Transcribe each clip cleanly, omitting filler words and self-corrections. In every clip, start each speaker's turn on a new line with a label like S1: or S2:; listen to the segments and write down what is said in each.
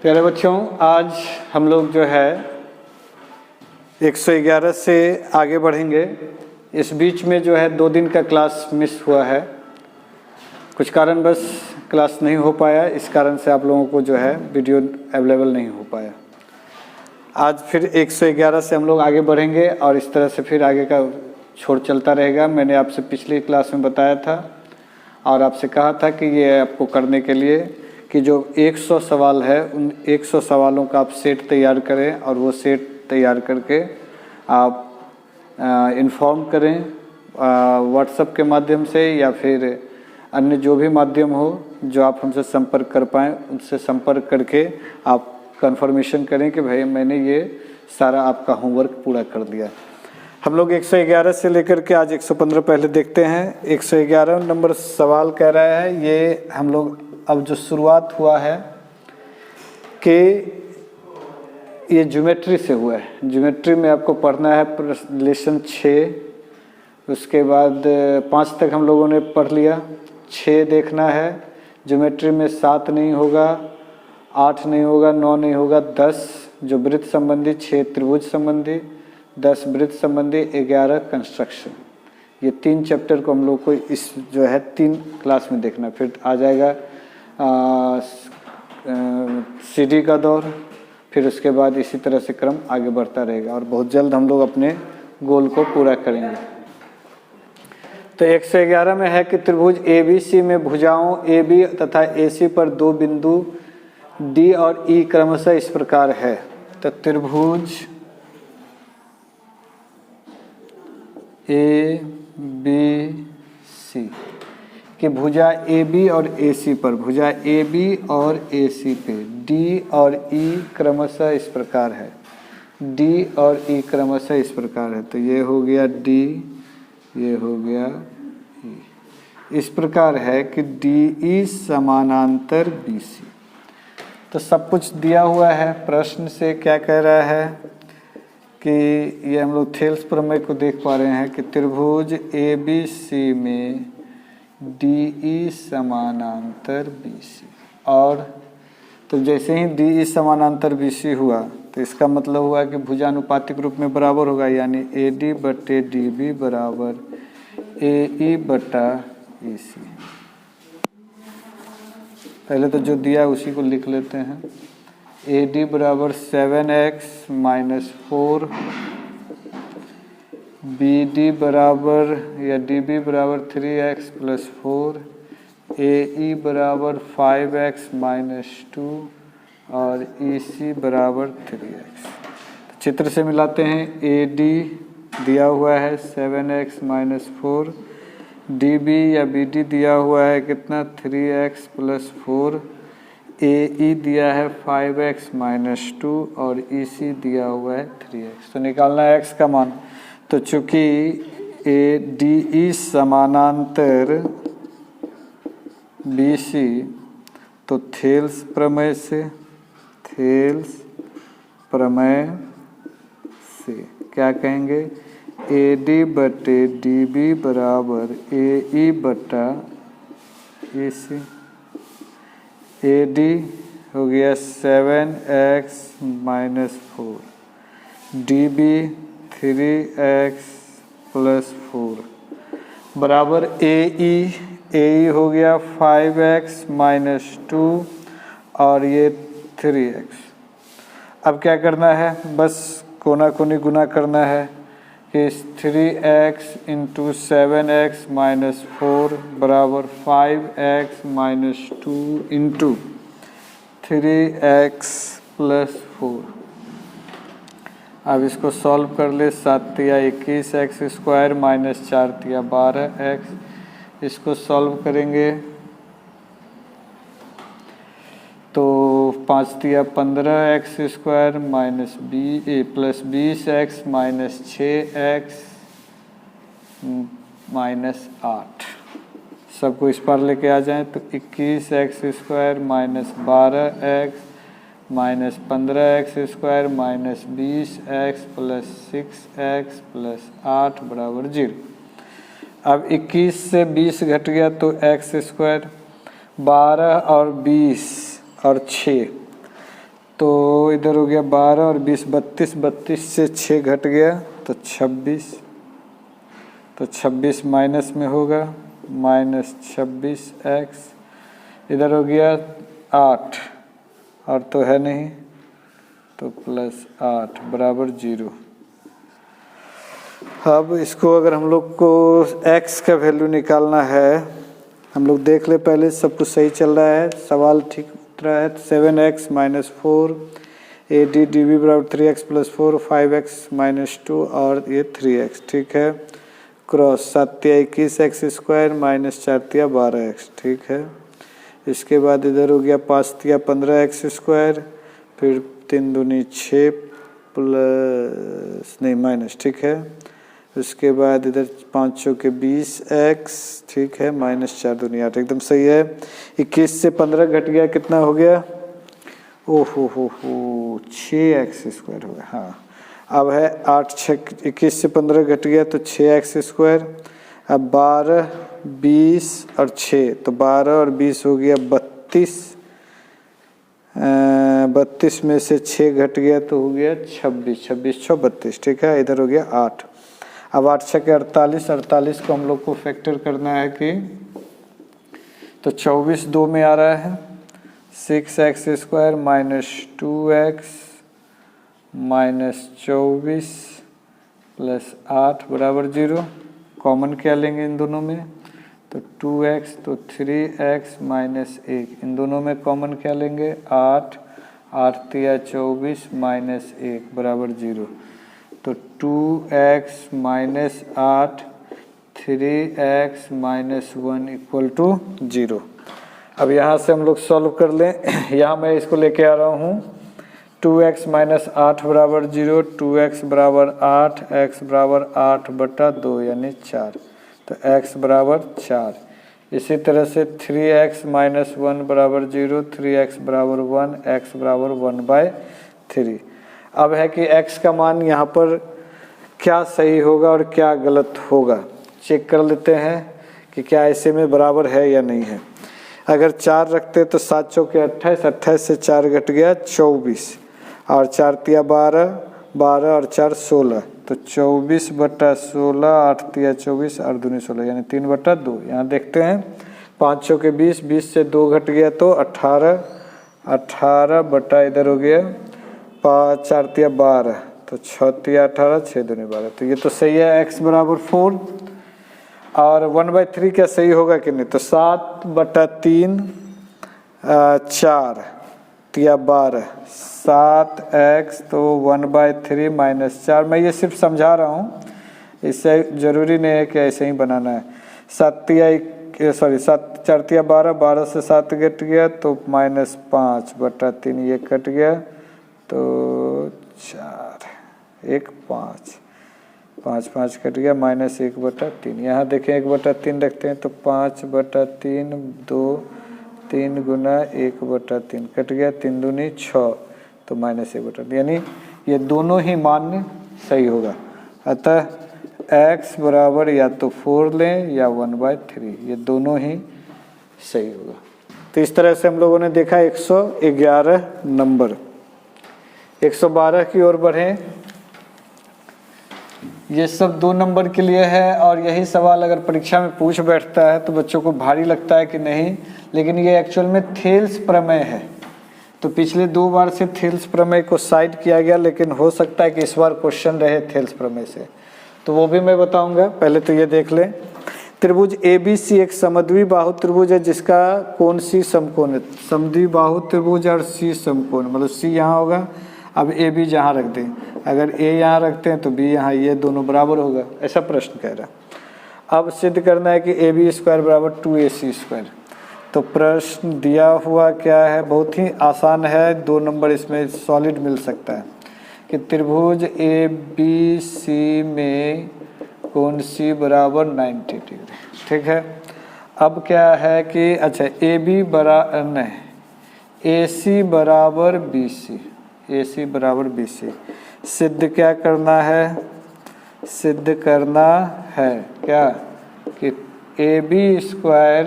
S1: प्यारे बच्चों, आज हम लोग जो है 111 से आगे बढ़ेंगे। इस बीच में जो है 2 दिन का क्लास मिस हुआ है, कुछ कारणवश क्लास नहीं हो पाया। इस कारण से आप लोगों को जो है वीडियो अवेलेबल नहीं हो पाया। आज फिर 111 से हम लोग आगे बढ़ेंगे और इस तरह से फिर आगे का छोड़ चलता रहेगा। मैंने आपसे पिछली क्लास में बताया था और आपसे कहा था कि ये आपको करने के लिए कि जो 100 सवाल है उन 100 सवालों का आप सेट तैयार करें और वो सेट तैयार करके आप इन्फॉर्म करें व्हाट्सएप के माध्यम से या फिर अन्य जो भी माध्यम हो जो आप हमसे संपर्क कर पाएँ, उनसे संपर्क करके आप कंफर्मेशन करें कि भाई मैंने ये सारा आपका होमवर्क पूरा कर दिया। हम लोग 111 से लेकर के आज 115 पहले देखते हैं। 111 नंबर सवाल कह रहा है, ये हम लोग अब जो शुरुआत हुआ है कि ये ज्योमेट्री से हुआ है। ज्योमेट्री में आपको पढ़ना है लेसन 6, उसके बाद 5 तक हम लोगों ने पढ़ लिया। 6 देखना है, ज्योमेट्री में 7 नहीं होगा, 8 नहीं होगा, 9 नहीं होगा, 10 जो वृत्त संबंधी, 6 त्रिभुज संबंधी, 10 वृत्त संबंधी, 11 कंस्ट्रक्शन। ये 3 चैप्टर को हम लोग को इस जो है 3 क्लास में देखना। फिर आ जाएगा सीडी का दौर, फिर उसके बाद इसी तरह से क्रम आगे बढ़ता रहेगा और बहुत जल्द हम लोग अपने गोल को पूरा करेंगे। तो 111 में है कि त्रिभुज ABC में भुजाओं AB तथा AC पर 2 बिंदु D और E क्रमशः इस प्रकार है। तो त्रिभुज ABC कि भुजा AB और AC पर, भुजा AB और AC पे D और E क्रमशः इस प्रकार है। D और E क्रमशः इस प्रकार है। तो ये हो गया D, ये हो गया E। इस प्रकार है कि DE समानांतर BC। तो सब कुछ दिया हुआ है। प्रश्न से क्या कह रहा है कि ये हम लोग थेल्स प्रमेय को देख पा रहे हैं कि त्रिभुज ABC में DE समानांतर BC, और तो जैसे ही DE समानांतर BC हुआ तो इसका मतलब हुआ कि भुजानुपातिक रूप में बराबर होगा, यानी AD बटे DB बराबर AE बटा EC। पहले तो जो दिया उसी को लिख लेते हैं। AD बराबर 7x माइनस 4, BD बराबर या DB बराबर 3x प्लस 4, AE बराबर 5x माइनस 2 और EC बराबर 3x। तो चित्र से मिलाते हैं। AD दिया हुआ है 7x माइनस 4, DB या BD दिया हुआ है कितना 3x प्लस 4, AE दिया है 5x माइनस 2 और EC दिया हुआ है 3x। तो निकालना है x का मान। तो चूँकि ADE समानांतर BC, तो थेल्स प्रमेय से, थेल्स प्रमेय से क्या कहेंगे, AD बटे DB बराबर AE बटा EC। AD हो गया 7x minus 4, DB 3x plus 4 बराबर AE हो गया 5x माइनस 2 और ये 3x। अब क्या करना है, बस कोना कोनी गुना करना है कि 3x इंटू 7x माइनस 4 बराबर 5x minus 2 into 3x plus 4। अब इसको सॉल्व कर ले। 7 तिया 21x स्क्वायर माइनस 4 तिया 12x। इसको सॉल्व करेंगे तो 5 तिया 15x square minus plus 20x minus 6x minus 8। सबको इस पार लेके आ जाएं तो 21x square minus 12x minus 15x square minus 20x plus 6x plus 8 बराबर 0। अब 21 से 20 घट गया तो x स्क्वायर, 12 और 20 और 6 तो इधर हो गया 12 और 20 32, 32 से 6 घट गया तो 26, तो 26 माइनस में होगा -26x, इधर हो गया 8 और तो है नहीं तो +8 बराबर 0। अब इसको अगर हम लोग को x का वैल्यू निकालना है, हम लोग देख ले पहले सब कुछ सही चल रहा है, सवाल ठीक उतरा है। 7x - 4 AD dv बराबर 3x + 4 5x - 2 और ये 3x, ठीक है। क्रॉस 7 × 21 x² -4 × 12x, ठीक है। इसके बाद इधर हो गया 5 × 15 x², फिर 3 दूनी 6 प्लस नहीं माइनस, ठीक है। उसके बाद इधर 5 चौके 20x, ठीक है, -4 दूनी 8, एकदम सही है। 21 से 15 घट गया, कितना हो गया? ओहो हो 6x² हो गया। हाँ, अब है 8 6 21 से 15 घट गया तो 6x²। अब 12 20 और 6, तो 12 और 20 हो गया 32, 32 में से 6 घट गया तो हो गया 26, 26 6 32, ठीक है। इधर हो गया 8। अब 8 6 के 48, 48 को हम लोग को फैक्टर करना है कि तो 24 2 में आ रहा है 6x² - 2x - 24 + 8 बराबर 0। कॉमन क्या लेंगे इन दोनों में? तो 2x, तो 3x - 1, इन दोनों में कॉमन क्या लेंगे? 8 8 × 24 - 1 बराबर 0। तो 2x - 8 3x - 1 = 0। अब यहाँ से हम लोग सॉल्व कर लें। यहाँ मैं इसको लेके आ रहा हूँ 2x - 8 बराबर 0, 2x बराबर 8, x बराबर 8/2 यानी 4, तो x बराबर 4। इसी तरह से 3x - 1 बराबर 0, 3x बराबर 1, x बराबर 1/3। अब है कि x का मान यहाँ पर क्या सही होगा और क्या गलत होगा, चेक कर लेते हैं कि क्या ऐसे में बराबर है या नहीं है। अगर 4 रखते तो 7 चौके 28, 28 से 4 घट गया 24, और 4 × 12, 12 और 4 16, तो 24/16, 8 × 24 और दूनी 16 यानी 3/2। यहाँ देखते हैं 5 चौके 20, 20 से 2 घट गया तो 18, 18 बटा इधर हो गया 5 4 × 12, तो 6 × 18 6 दूनी 12, तो ये तो सही है। x बराबर 4 और 1/3 क्या सही होगा कि नहीं? तो 7/3 4 × 12 7x, तो 1/3 - 4। मैं ये सिर्फ समझा रहा हूँ, इससे ज़रूरी नहीं है कि ऐसे ही बनाना है। 7 4 × 12, 12 से 7 कट गया तो -5/3, ये कट गया तो 4 1 5, 5 5 कट गया -1/3। यहाँ देखें 1/3 रखते हैं तो 5/3 2 3 गुना 1/3 कट गया, 3 दूनी 6, तो -1/3, यानी ये दोनों ही मान सही होगा। अतः x बराबर या तो 4 लें या 1/3, ये दोनों ही सही होगा। तो इस तरह से हम लोगों ने देखा 111 नंबर। 112 की ओर बढ़ें। ये सब 2 नंबर के लिए है और यही सवाल अगर परीक्षा में पूछ बैठता है तो बच्चों को भारी लगता है कि नहीं, लेकिन ये एक्चुअल में थेल्स प्रमेय है। तो पिछले 2 बार से थेल्स प्रमेय को साइड किया गया, लेकिन हो सकता है कि इस बार क्वेश्चन रहे थेल्स प्रमेय से, तो वो भी मैं बताऊंगा। पहले तो ये देख लें, त्रिभुज ABC एक समद्विबाहु त्रिभुज है जिसका कोण C समकोण है। समद्विबाहु त्रिभुज और C समकोण, मतलब C यहाँ होगा, अब AB जहाँ रख दें, अगर A यहाँ रखते हैं तो B यहाँ, ये दोनों बराबर होगा, ऐसा प्रश्न कह रहा है। अब सिद्ध करना है कि AB² बराबर 2AC²। तो प्रश्न दिया हुआ क्या है, बहुत ही आसान है, 2 नंबर इसमें सॉलिड मिल सकता है कि त्रिभुज ABC में कोण C बराबर 90 डिग्री, ठीक है। अब क्या है कि अच्छा AB बराबर नहीं, AC बराबर BC, AC बराबर BC सिद्ध क्या करना है? सिद्ध करना है क्या कि AB²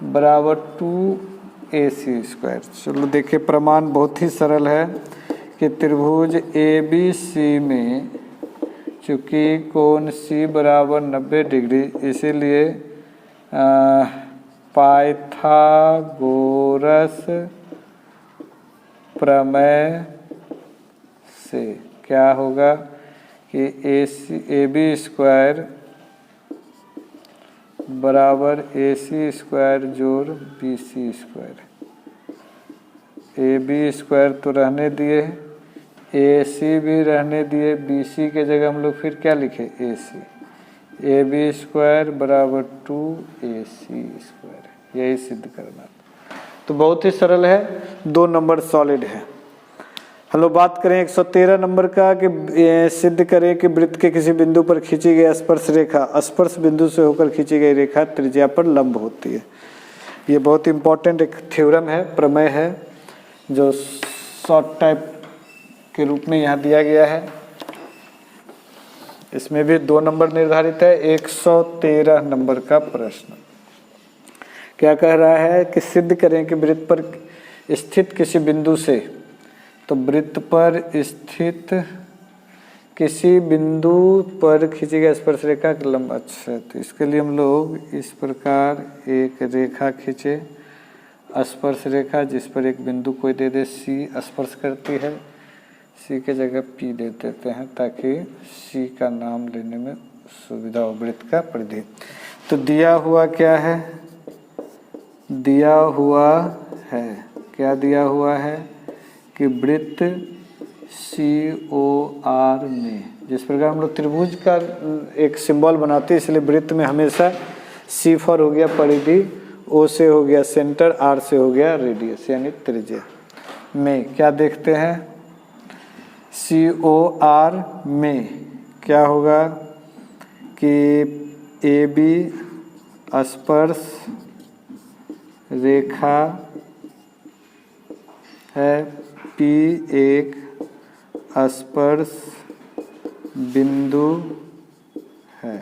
S1: बराबर 2 AC²। चलो देखिए, प्रमाण बहुत ही सरल है कि त्रिभुज ABC में चूँकि कोण C बराबर 90 डिग्री, इसीलिए पाइथागोरस प्रमेय से क्या होगा कि AB² बराबर AC² जोड़ BC²। AB² तो रहने दिए, AC भी रहने दिए, BC के जगह हम लोग फिर क्या लिखे AC। AB² बराबर 2AC², यही सिद्ध करना। तो बहुत ही सरल है, 2 नंबर सॉलिड है। हेलो, बात करें 113 नंबर का कि सिद्ध करें कि वृत्त के किसी बिंदु पर खींची गई स्पर्श रेखा स्पर्श बिंदु से होकर खींची गई रेखा त्रिज्या पर लंब होती है। ये बहुत इंपॉर्टेंट एक थ्योरम है, प्रमेय है, जो शॉर्ट टाइप के रूप में यहाँ दिया गया है। इसमें भी 2 नंबर निर्धारित है। 113 नंबर का प्रश्न क्या कह रहा है कि सिद्ध करें कि वृत्त पर स्थित किसी बिंदु से, तो वृत्त पर स्थित किसी बिंदु पर खींची गई स्पर्श रेखा का लंब। अच्छा, तो इसके लिए हम लोग इस प्रकार एक रेखा खींचे, स्पर्श रेखा, जिस पर एक बिंदु कोई दे दे C स्पर्श करती है, C के जगह P दे देते हैं ताकि C का नाम लेने में सुविधा हो। वृत्त का परिधि तो दिया हुआ क्या है, दिया हुआ है, क्या दिया हुआ है कि वृत्त COR में, जिस प्रकार हम लोग त्रिभुज का एक सिंबल बनाते हैं, इसलिए वृत्त में हमेशा C फॉर हो गया परिधि, O से हो गया सेंटर, R से हो गया रेडियस यानी त्रिज्या। में क्या देखते हैं, COR में क्या होगा कि AB स्पर्श रेखा है, P एक स्पर्श बिंदु है।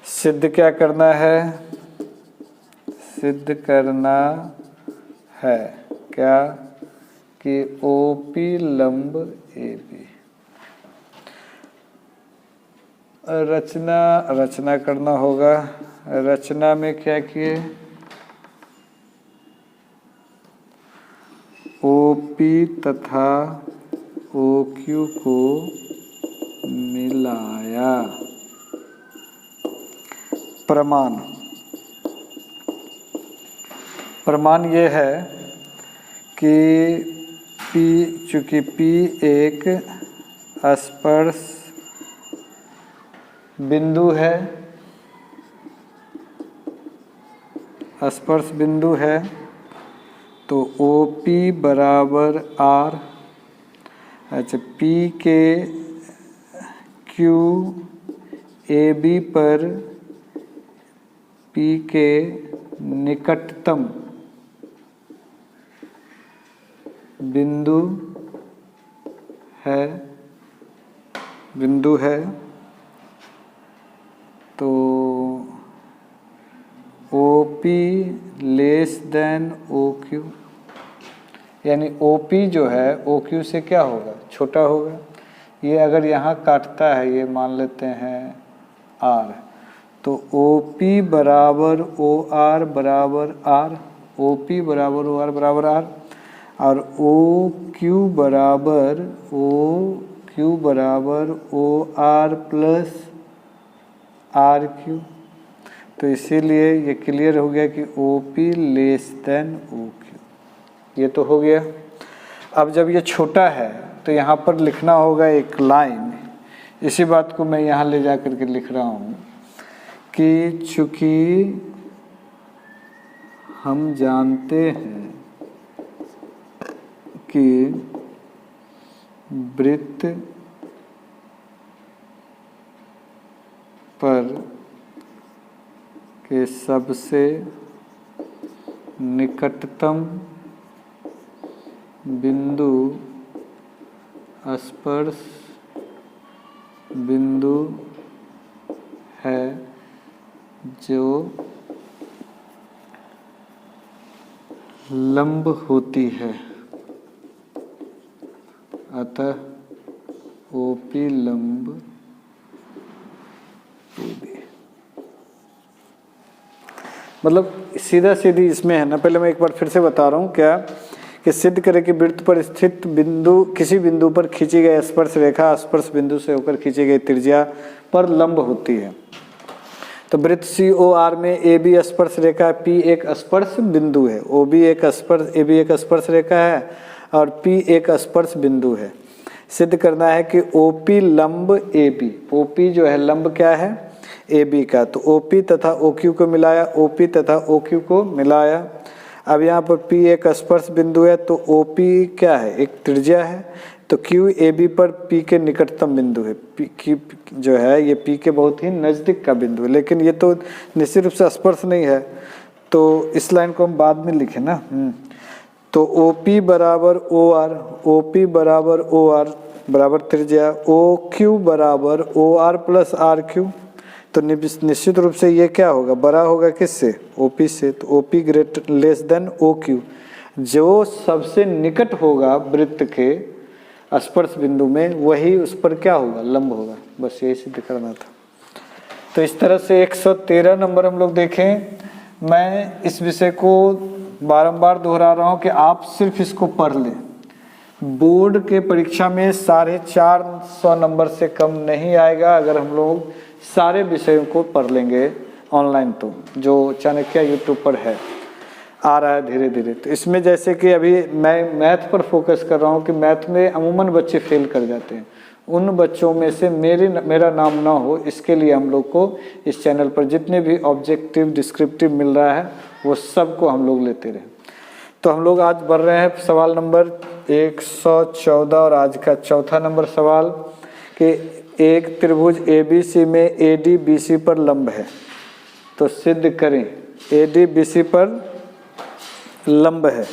S1: सिद्ध क्या करना है, सिद्ध करना है क्या कि OP लंब AB। रचना करना होगा। रचना में क्या किए, OP तथा OQ को मिलाया। प्रमाण ये है कि P, चूँकि P एक स्पर्श बिंदु है, स्पर्श बिंदु है, तो OP बराबर R। अच्छा, P के Q AB पर P के निकटतम बिंदु है, तो OP लेस देन OQ, यानी OP जो है OQ से क्या होगा, छोटा होगा। ये अगर यहाँ काटता है, ये मान लेते हैं R, तो OP बराबर OR बराबर R, OP बराबर OR बराबर R, और OQ बराबर OR प्लस RQ। तो इसीलिए ये क्लियर हो गया कि OP लेस देन OQ। ये तो हो गया। अब जब ये छोटा है तो यहाँ पर लिखना होगा एक लाइन। इसी बात को मैं यहाँ ले जा करके लिख रहा हूँ कि चूँकि हम जानते हैं कि वृत्त पर के सबसे निकटतम बिंदु स्पर्श बिंदु है, जो लंब होती है, अतः ओपी लंब एबी। मतलब सीधा सीधी इसमें है ना, पहले मैं एक बार फिर से बता रहा हूँ क्या कि सिद्ध करें कि वृत्त पर स्थित बिंदु किसी बिंदु पर खींची गई स्पर्श रेखा स्पर्श बिंदु से होकर खींची गई त्रिज्या पर लंब होती है। तो वृत्त COR में AB स्पर्श रेखा है, P एक स्पर्श बिंदु है, OB एक स्पर्श AB एक स्पर्श रेखा है और P एक स्पर्श बिंदु है। सिद्ध करना है कि OP लंब AB, OP जो है लंब क्या है AB का, तो OP तथा OQ को मिलाया, OP तथा OQ को मिलाया। अब यहाँ पर P एक स्पर्श बिंदु है तो OP क्या है, एक त्रिज्या है, तो Q AB पर P के निकटतम बिंदु है। Q जो है ये P के बहुत ही नज़दीक का बिंदु है, लेकिन ये तो निश्चित रूप से स्पर्श नहीं है, तो इस लाइन को हम बाद में लिखें ना। तो OP बराबर OR, OP बराबर OR बराबर त्रिज्या, OQ बराबर OR प्लस RQ। तो निश्चित रूप से ये क्या होगा, बड़ा होगा किससे, OP से, तो OP greater less than OQ। जो सबसे निकट होगा वृत्त के स्पर्श बिंदु में वही उस पर क्या होगा, लंब होगा। बस यही सिद्ध करना था। तो इस तरह से 113 नंबर हम लोग देखें। मैं इस विषय को बारंबार दोहरा रहा हूँ कि आप सिर्फ इसको पढ़ लें। बोर्ड के परीक्षा में 450 नंबर से कम नहीं आएगा अगर हम लोग सारे विषयों को पढ़ लेंगे ऑनलाइन, तो जो चाणक्य यूट्यूब पर है आ रहा है धीरे धीरे। तो इसमें जैसे कि अभी मैं मैथ पर फोकस कर रहा हूँ कि मैथ में अमूमन बच्चे फेल कर जाते हैं, उन बच्चों में से मेरा नाम ना हो, इसके लिए हम लोग को इस चैनल पर जितने भी ऑब्जेक्टिव डिस्क्रिप्टिव मिल रहा है वो सब को हम लोग लेते रहे। तो हम लोग आज बढ़ रहे हैं सवाल नंबर 114 और आज का चौथा नंबर सवाल कि एक त्रिभुज ABC में AD BC पर लंब है, तो सिद्ध करें AD BC पर लंब है।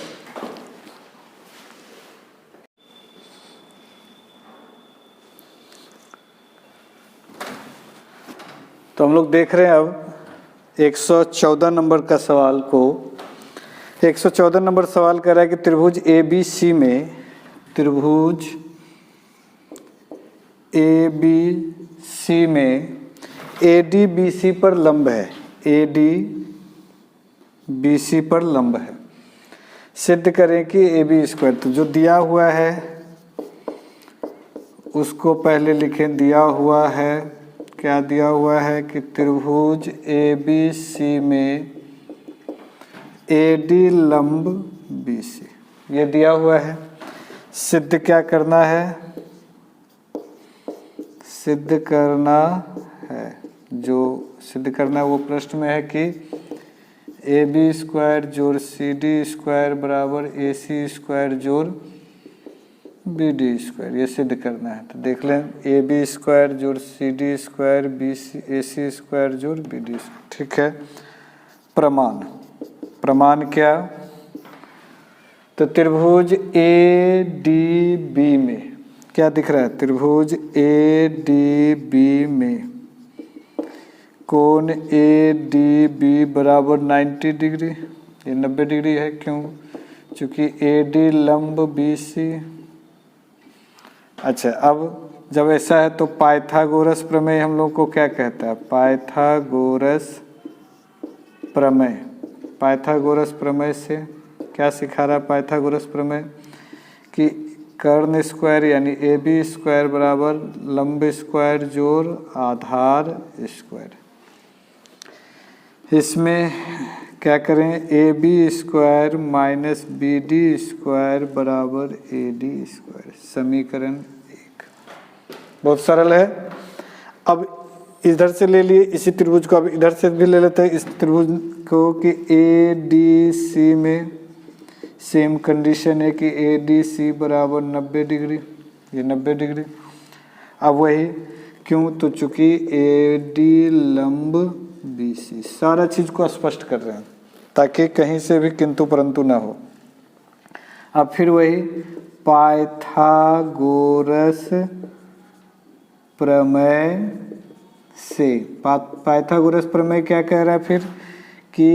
S1: तो हम लोग देख रहे हैं अब 114 नंबर का सवाल को। 114 नंबर सवाल कह रहा है कि त्रिभुज ABC में AD BC पर लंब है, AD BC पर लंब है। सिद्ध करें कि AB स्क्वायर, तो जो दिया हुआ है उसको पहले लिखें। दिया हुआ है, क्या दिया हुआ है कि त्रिभुज ABC में AD लंब BC, ये दिया हुआ है। सिद्ध क्या करना है, सिद्ध करना है, जो सिद्ध करना है वो प्रश्न में है कि AB स्क्वायर जोड़ CD स्क्वायर बराबर AC स्क्वायर जोड़ BD स्क्वायर, ये सिद्ध करना है। तो देख लें AB स्क्वायर जोड़ CD स्क्वायर AC स्क्वायर जोड़ BD स्क्वायर, ठीक है। प्रमाण क्या, तो त्रिभुज ADB में क्या दिख रहा है, त्रिभुज ADB में कोण ADB बराबर 90 डिग्री, ये 90 डिग्री है, क्यों, चूँकि AD लंब BC। अच्छा, अब जब ऐसा है तो पाइथागोरस प्रमेय हम लोग को क्या कहता है, पाइथागोरस प्रमेय। पाइथागोरस प्रमेय से क्या सिखा रहा है पाइथागोरस प्रमेय कि कर्ण स्क्वायर यानी AB स्क्वायर बराबर लंब स्क्वायर जोड़ आधार स्क्वायर। इसमें क्या करें, AB square minus BD square बराबर AD स्क्वायर, समीकरण 1। बहुत सरल है। अब इधर से ले लिए इसी त्रिभुज को, अब इधर से भी ले लेते हैं इस त्रिभुज को कि ADC में सेम कंडीशन है कि ADC बराबर 90 डिग्री, ये 90 डिग्री। अब वही क्यों, तो चूंकि AD लंब BC, सारा चीज को स्पष्ट कर रहे हैं ताकि कहीं से भी किंतु परंतु ना हो। अब फिर वही पाइथागोरस प्रमेय से, पाइथागोरस प्रमेय क्या कह रहा है फिर कि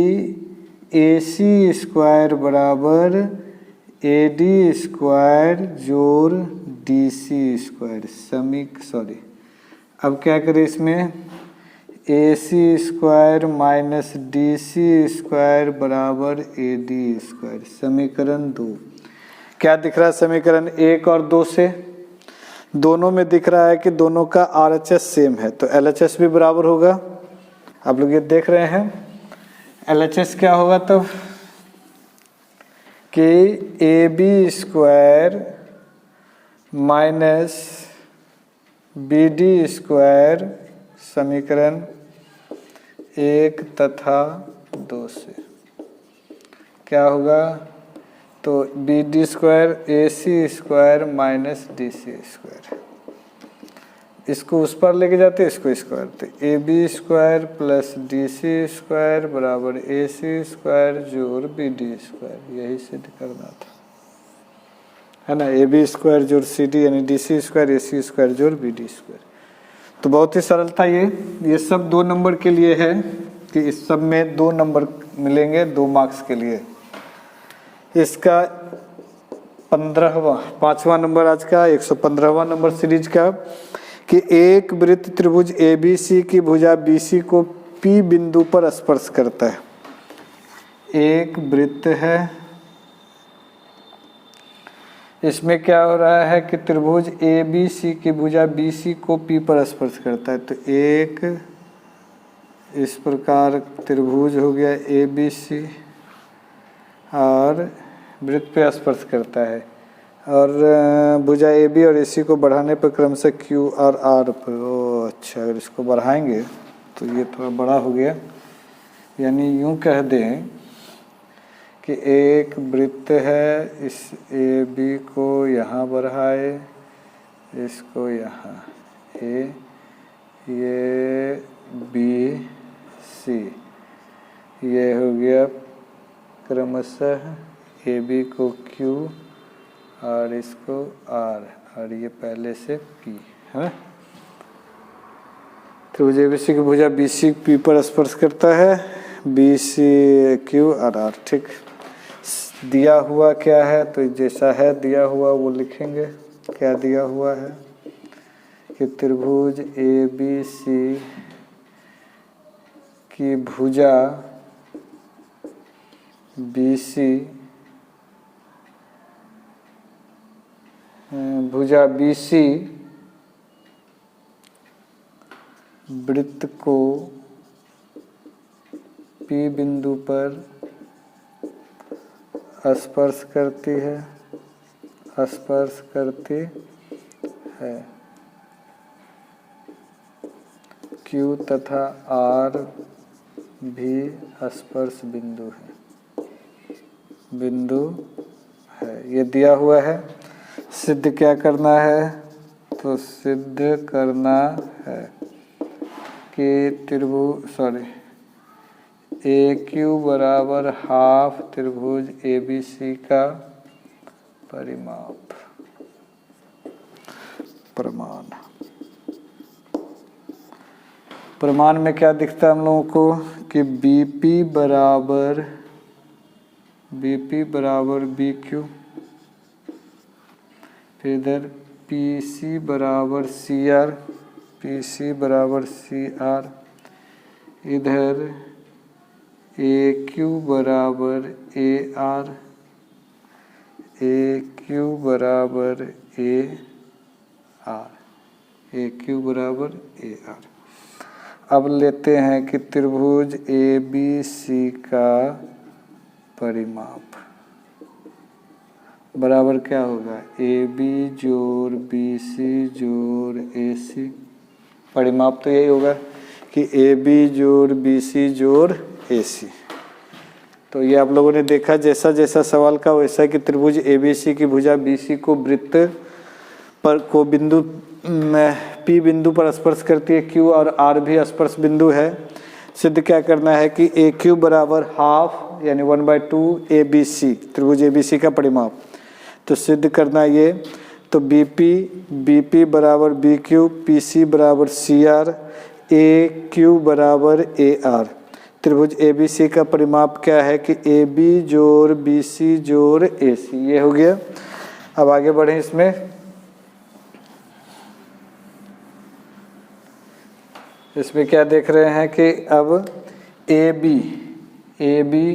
S1: AC स्क्वायर बराबर AD स्क्वायर जोड़ DC स्क्वायर अब क्या करें इसमें AC square minus DC square बराबर AD स्क्वायर। समीकरण 2 क्या दिख रहा है? समीकरण 1 और 2 से दोनों में दिख रहा है कि दोनों का RHS सेम है, तो LHS भी बराबर होगा। आप लोग ये देख रहे हैं LHS क्या होगा तब कि AB square minus BD square समीकरण 1 तथा 2 से क्या होगा? तो BD square AC square minus DC square, इसको उस पर लेके जाते इसको स्क्वायर, तो AB square plus DC square बराबर AC स्क्वायर जोड़ BD स्क्वायर, यही सिद्ध करना था, है ना। AB स्क्वायर जोड़ CD यानी DC स्क्वायर AC स्क्वायर जोड़ BD स्क्वायर। तो बहुत ही सरल था ये सब 2 नंबर के लिए है कि इस सब में 2 नंबर मिलेंगे 2 मार्क्स के लिए। इसका 5वां नंबर आज का 115वां नंबर सीरीज का कि एक वृत्त त्रिभुज ABC की भुजा BC को P बिंदु पर स्पर्श करता है। एक वृत्त है, इसमें क्या हो रहा है कि त्रिभुज ABC की भुजा BC को P पर स्पर्श करता है। तो एक इस प्रकार त्रिभुज हो गया ABC और वृत्त पे स्पर्श करता है और भुजा AB और AC को बढ़ाने पर क्रमशः Q और R पर। ओ अच्छा, अगर इसको बढ़ाएंगे तो ये थोड़ा बड़ा हो गया, यानी यूं कह दें कि एक वृत्त है, इस AB को यहाँ बढ़ाए, इसको यहाँ A, ये BC, ये हो गया क्रमशः AB को Q और इसको R और ये पहले से P है। त्रिभुज ABC की भुजा BC P पर स्पर्श करता है, BC Q और R। ठीक, दिया हुआ क्या है? तो जैसा है दिया हुआ वो लिखेंगे। क्या दिया हुआ है कि त्रिभुज ABC की भुजा BC वृत्त को P बिंदु पर स्पर्श करती है, Q तथा R भी स्पर्श बिंदु है। ये दिया हुआ है। सिद्ध क्या करना है? तो सिद्ध करना है कि AQ बराबर हाफ त्रिभुज ABC का परिमाप। प्रमाण में क्या दिखता है हम लोगों को कि BP बराबर BQ, फिर इधर PC बराबर CR, इधर AQ बराबर AR, अब लेते हैं कि त्रिभुज ABC का परिमाप बराबर क्या होगा? AB जोड़ BC जोड़ AC। परिमाप तो यही होगा कि AB जोड़ BC जोड़ AC। तो ये आप लोगों ने देखा, जैसा जैसा सवाल का वैसा कि त्रिभुज ABC की भुजा BC को वृत्त पर को बिंदु P बिंदु पर स्पर्श करती है, Q और R भी स्पर्श बिंदु है। सिद्ध क्या करना है कि AQ बराबर हाफ यानी 1/2 ABC, त्रिभुज ABC का परिमाप। तो सिद्ध करना ये, तो BP बराबर BQ, PC बराबर CR, AQ बराबर AR। त्रिभुज ए बी सी का परिमाप क्या है कि ए बी जोड़ बी सी जोड़ ए सी, ये हो गया। अब आगे बढ़ें इसमें क्या देख रहे हैं कि अब ए बी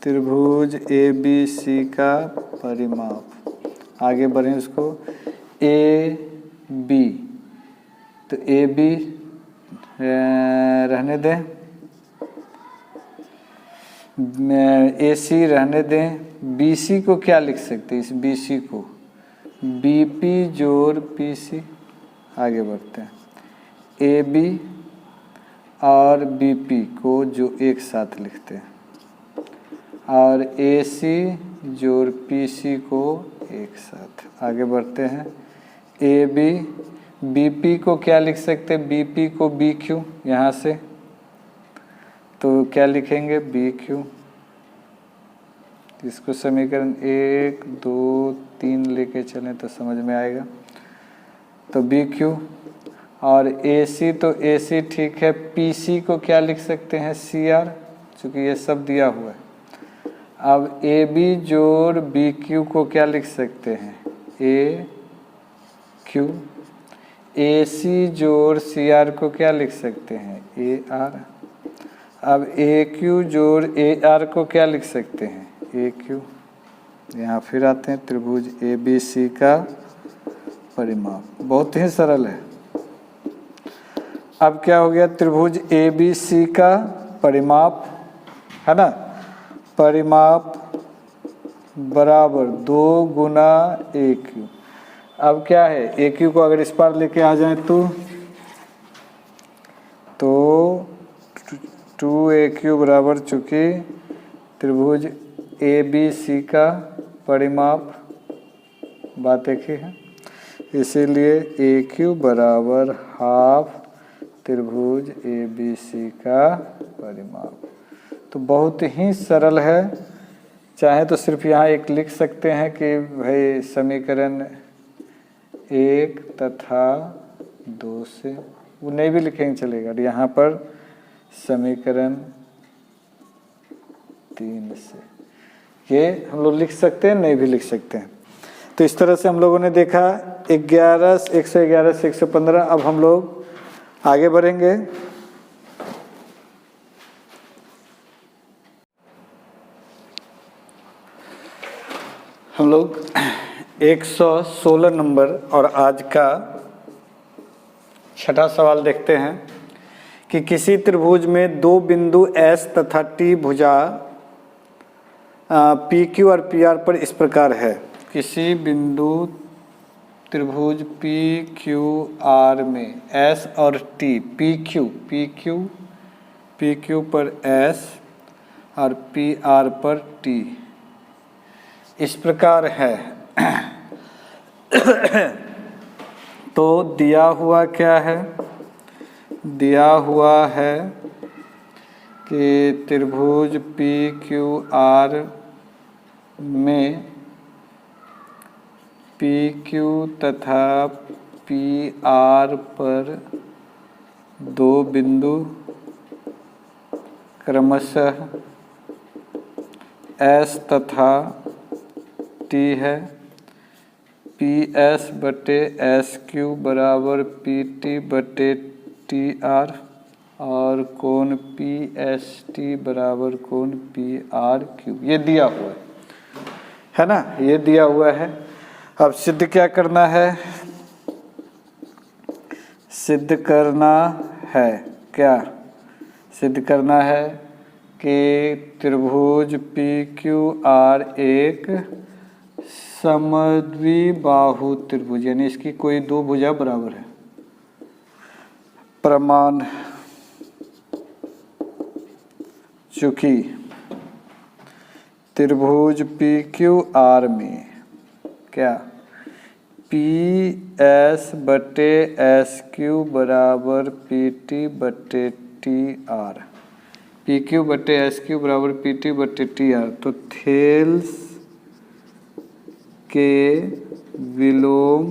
S1: त्रिभुज ए बी सी का परिमाप, आगे बढ़ें उसको ए बी, तो ए बी रहने दें, ए सी रहने दें, बी सी को क्या लिख सकते हैं, इस बी सी को बी पी जोड़ पी सी। आगे बढ़ते हैं, ए बी और बी पी को जो एक साथ लिखते हैं, और ए सी जोड़ पी सी को एक साथ। आगे बढ़ते हैं, ए बी बी पी को क्या लिख सकते हैं, बी पी को बी क्यू, यहाँ से तो क्या लिखेंगे बी क्यू, इसको समीकरण 1 2 3 लेके चलें तो समझ में आएगा, तो बी क्यू। और ए सी, तो ए सी ठीक है, पी सी को क्या लिख सकते हैं सी आर, चूँकि ये सब दिया हुआ है। अब ए बी जोड़ बी क्यू को क्या लिख सकते हैं ए क्यू, ए सी जोड़ सी आर को क्या लिख सकते हैं ए आर। अब ए क्यू जोड़ ए आर को क्या लिख सकते हैं ए क्यू। यहाँ फिर आते हैं त्रिभुज ए बी सी का परिमाप, बहुत ही सरल है। अब क्या हो गया, त्रिभुज ए बी सी का परिमाप है ना, परिमाप बराबर 2 गुना ए क्यू। अब क्या है, ए क्यू को अगर इस पार लेके आ जाए तो 2 ए क्यू बराबर, चूँकि त्रिभुज ए बी सी का परिमाप बात एक ही है, इसीलिए ए क्यू बराबर हाफ त्रिभुज ए बी सी का परिमाप। तो बहुत ही सरल है, चाहे तो सिर्फ यहाँ एक लिख सकते हैं कि भाई समीकरण 1 तथा 2 से, वो नहीं भी लिखेंगे चलेगा, यहाँ पर समीकरण 3 से, ये हम लोग लिख सकते हैं, नहीं भी लिख सकते हैं। तो इस तरह से हम लोगों ने देखा 111 से 115। अब हम लोग आगे बढ़ेंगे। हम लोग 116 नंबर और आज का छठा सवाल देखते हैं कि किसी त्रिभुज में दो बिंदु S तथा T भुजा PQ और PR पर इस प्रकार है। किसी बिंदु त्रिभुज PQR में S और T, PQ पर S और PR पर T इस प्रकार है। तो दिया हुआ क्या है, दिया हुआ है कि त्रिभुज PQR में PQ तथा PR पर दो बिंदु क्रमशः S तथा T है। PS बटे SQ बराबर PT बटे TR और कोण PST बराबर कोण PRQ, ये दिया हुआ है ना, ये दिया हुआ है। अब सिद्ध क्या करना है, सिद्ध करना है, क्या सिद्ध करना है कि त्रिभुज PQR एक समद्विबाहु त्रिभुज, यानी इसकी कोई दो भुजा बराबर है। प्रमाण, चूंकि त्रिभुज PQR में क्या PS बटे SQ बराबर PT बटे TR, PQ बटे SQ बराबर PT बटे TR, तो थेल्स के विलोम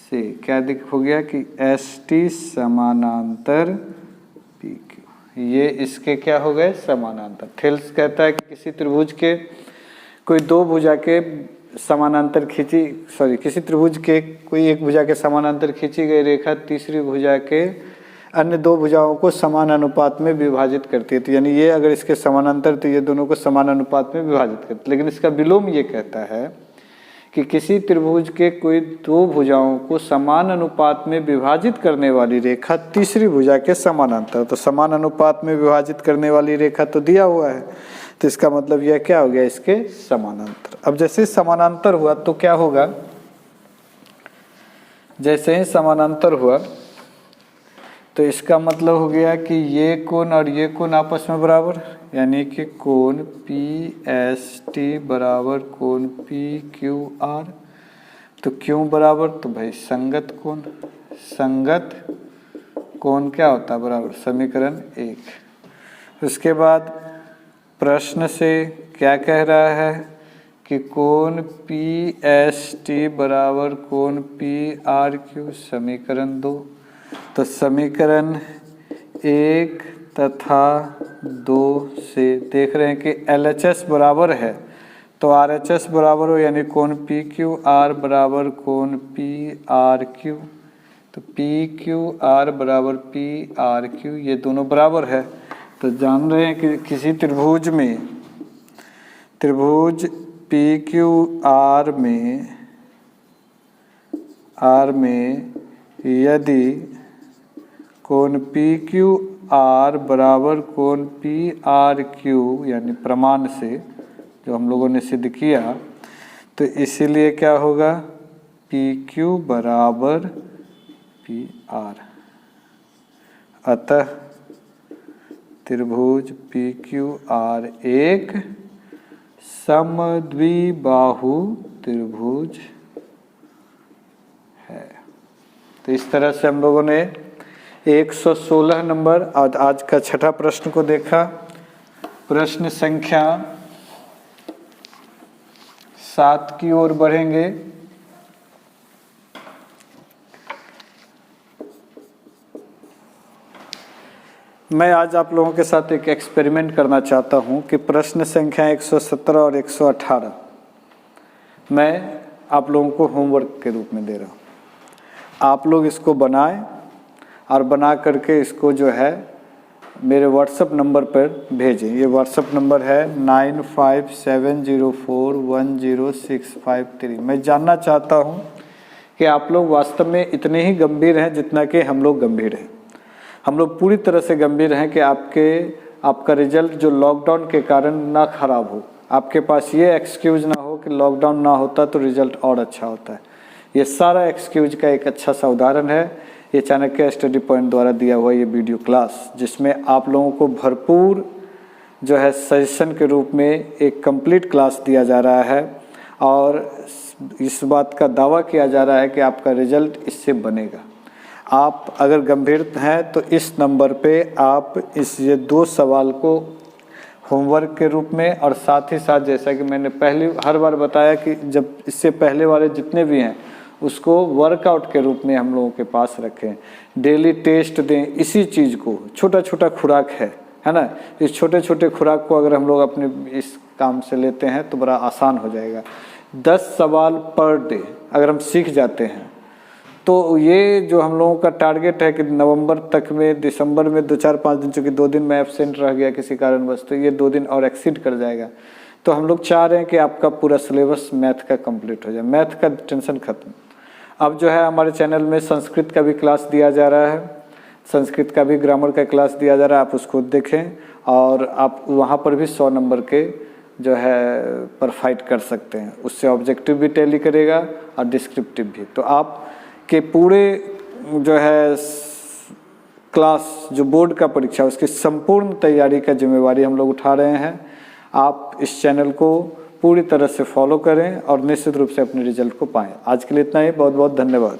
S1: से क्या हो गया कि ST समानांतर PQ, ये इसके क्या हो गए समानांतर। थेल्स कहता है कि किसी त्रिभुज के कोई दो भुजा के समानांतर किसी त्रिभुज के कोई एक भुजा के समानांतर खींची गई रेखा तीसरी भुजा के अन्य दो भुजाओं को समान अनुपात में विभाजित करती है। तो यानी ये अगर इसके समानांतर तो ये दोनों को समान अनुपात में विभाजित करती है। लेकिन इसका विलोम ये कहता है कि किसी त्रिभुज के कोई दो भुजाओं को समान अनुपात में विभाजित करने वाली रेखा तीसरी भुजा के समानांतर। तो समान अनुपात में विभाजित करने वाली रेखा तो दिया हुआ है, तो इसका मतलब यह क्या हो गया, इसके समानांतर। अब जैसे समानांतर हुआ तो क्या होगा, जैसे ही समानांतर हुआ तो इसका मतलब हो गया कि ये कोण और ये कोण आपस में बराबर, यानी कि कोण PST बराबर कोण PQR। तो क्यों बराबर, तो भाई संगत कोण, संगत कोण क्या होता है बराबर, समीकरण 1। उसके बाद प्रश्न से क्या कह रहा है कि कोण PST बराबर कोण PRQ, समीकरण 2। तो समीकरण 1 तथा 2 से देख रहे हैं कि LHS बराबर है तो RHS बराबर हो, यानी कोण PQR बराबर कोण PRQ। तो PQR बराबर PRQ, ये दोनों बराबर है। तो जान रहे हैं कि किसी त्रिभुज में, त्रिभुज PQR में यदि कोण PQR बराबर कोण PRQ, यानी प्रमाण से जो हम लोगों ने सिद्ध किया, तो इसीलिए क्या होगा PQ बराबर PR। अतः त्रिभुज PQR एक समद्विबाहु त्रिभुज है। तो इस तरह से हम लोगों ने 116 नंबर और आज का छठा प्रश्न को देखा। प्रश्न संख्या 7 की ओर बढ़ेंगे। मैं आज आप लोगों के साथ एक एक्सपेरिमेंट करना चाहता हूं कि प्रश्न संख्या 117 और 118 मैं आप लोगों को होमवर्क के रूप में दे रहा हूं। आप लोग इसको बनाएं और बना करके इसको जो है मेरे व्हाट्सएप नंबर पर भेजें। ये व्हाट्सएप नंबर है 9570410653। मैं जानना चाहता हूं कि आप लोग वास्तव में इतने ही गंभीर हैं जितना कि हम लोग गंभीर हैं। हम लोग पूरी तरह से गंभीर हैं कि आपका रिजल्ट जो लॉकडाउन के कारण ना खराब हो, आपके पास ये एक्सक्यूज़ ना हो कि लॉकडाउन ना होता तो रिजल्ट और अच्छा होता है। ये सारा एक्सक्यूज का एक अच्छा सा उदाहरण है ये चाणक्य स्टडी पॉइंट द्वारा दिया हुआ ये वीडियो क्लास, जिसमें आप लोगों को भरपूर जो है सजेशन के रूप में एक कंप्लीट क्लास दिया जा रहा है और इस बात का दावा किया जा रहा है कि आपका रिजल्ट इससे बनेगा। आप अगर गंभीर हैं तो इस नंबर पे आप ये 2 सवाल को होमवर्क के रूप में, और साथ ही साथ जैसा कि मैंने हर बार बताया कि जब इससे पहले वाले जितने भी हैं उसको वर्कआउट के रूप में हम लोगों के पास रखें। डेली टेस्ट दें, इसी चीज़ को छोटा छोटा खुराक है ना। इस छोटे छोटे खुराक को अगर हम लोग अपने इस काम से लेते हैं तो बड़ा आसान हो जाएगा। 10 सवाल पर डे अगर हम सीख जाते हैं तो ये जो हम लोगों का टारगेट है कि नवंबर तक में, दिसंबर में 2-4-5 दिन, चूँकि 2 दिन मैं एब्सेंट रह गया किसी कारणवश, तो ये 2 दिन और एक्सीड कर जाएगा। तो हम लोग चाह रहे हैं कि आपका पूरा सिलेबस मैथ का कंप्लीट हो जाए, मैथ का टेंशन खत्म। अब जो है हमारे चैनल में संस्कृत का भी क्लास दिया जा रहा है, संस्कृत का भी ग्रामर का क्लास दिया जा रहा है, आप उसको देखें और आप वहाँ पर भी 100 नंबर के जो है पर फाइट कर सकते हैं। उससे ऑब्जेक्टिव भी टैली करेगा और डिस्क्रिप्टिव भी। तो आप के पूरे जो है क्लास जो बोर्ड का परीक्षा उसकी संपूर्ण तैयारी का जिम्मेवारी हम लोग उठा रहे हैं। आप इस चैनल को पूरी तरह से फॉलो करें और निश्चित रूप से अपने रिजल्ट को पाएं। आज के लिए इतना ही, बहुत बहुत धन्यवाद।